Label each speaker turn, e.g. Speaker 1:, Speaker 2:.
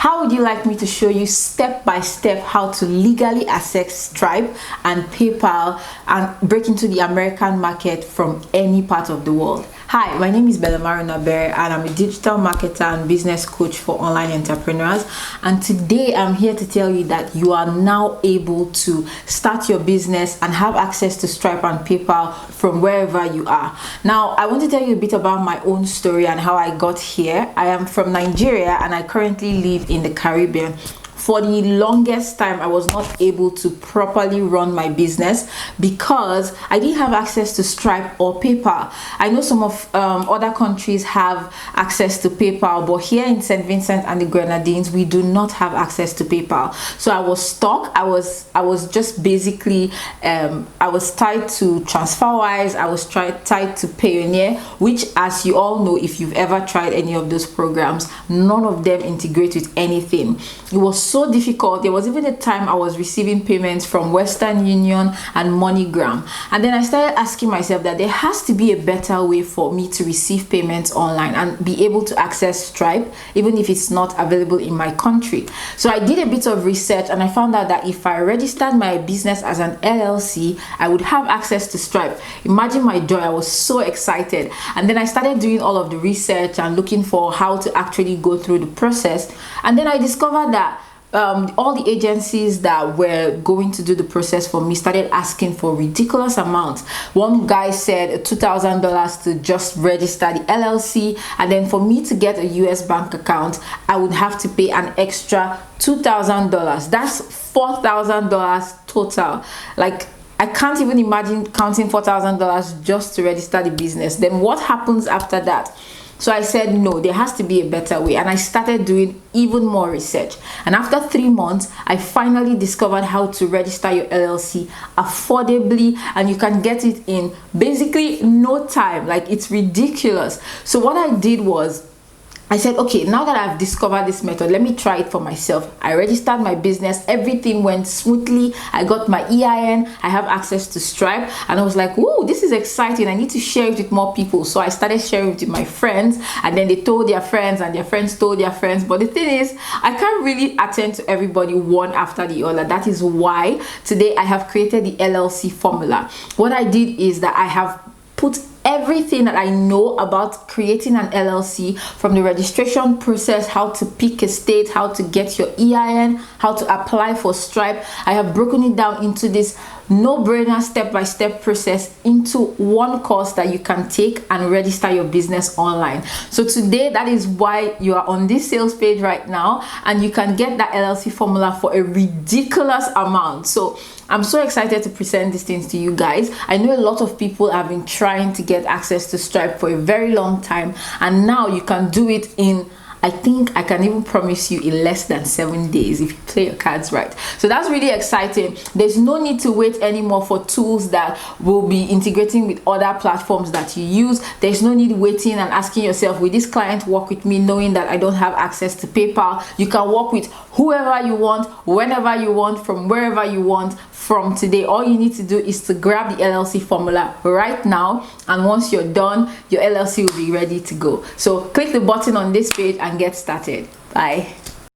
Speaker 1: How would you like me to show you step by step how to legally access Stripe and PayPal and break into the American market from any part of the world? Hi, my name is Belema and I'm a digital marketer and business coach for online entrepreneurs. And today I'm here to tell you that you are now able to start your business and have access to Stripe and PayPal from wherever you are. Now, I want to tell you a bit about my own story and how I got here. I am from Nigeria and I currently live in the Caribbean. For the longest time, I was not able to properly run my business because I didn't have access to Stripe or PayPal. I know some of other countries have access to PayPal, but here in St. Vincent and the Grenadines, we do not have access to PayPal. So I was stuck. I was just basically, I was tied to TransferWise. I was tied to Payoneer, which, as you all know, if you've ever tried any of those programs, none of them integrate with anything. It was so difficult. There was even a time I was receiving payments from Western Union and MoneyGram, and then I started asking myself that there has to be a better way for me to receive payments online and be able to access Stripe even if it's not available in my country. So I did a bit of research and I found out that if I registered my business as an LLC, I would have access to Stripe. Imagine my joy. I was so excited, and then I started doing all of the research and looking for how to actually go through the process, and then I discovered that all the agencies that were going to do the process for me started asking for ridiculous amounts. One guy said $2,000 to just register the LLC, and then for me to get a US bank account, I would have to pay an extra $2,000. That's $4,000 total. Like, I can't even imagine counting $4,000 just to register the business. Then what happens after that? So I said, no, there has to be a better way. And I started doing even more research. And after 3 months, I finally discovered how to register your LLC affordably. And you can get it in basically no time. Like, it's ridiculous. So what I did was, I said, okay, now that I've discovered this method, let me try it for myself. I registered my business. Everything went smoothly. I got my EIN. I have access to Stripe. And I was like, whoa, this is exciting. I need to share it with more people. So I started sharing it with my friends. And then they told their friends and their friends told their friends. But the thing is, I can't really attend to everybody one after the other. That is why today I have created the LLC formula. What I did is that I have put everything that I know about creating an LLC, from the registration process, how to pick a state, how to get your EIN, how to apply for Stripe. I have broken it down into this no-brainer step-by-step process into one course that you can take and register your business online. So today, that is why you are on this sales page right now, and you can get that LLC formula for a ridiculous amount. So I'm so excited to present these things to you guys. I know a lot of people have been trying to get access to Stripe for a very long time, and now you can do it in, I think I can even promise you, in less than 7 days if you play your cards right. So that's really exciting. There's no need to wait anymore for tools that will be integrating with other platforms that you use. There's no need waiting and asking yourself, will this client work with me, knowing that I don't have access to PayPal? You can work with whoever you want, whenever you want, from wherever you want. From today, all you need to do is to grab the LLC formula right now, and once you're done, your LLC will be ready to go. So click the button on this page and get started. Bye.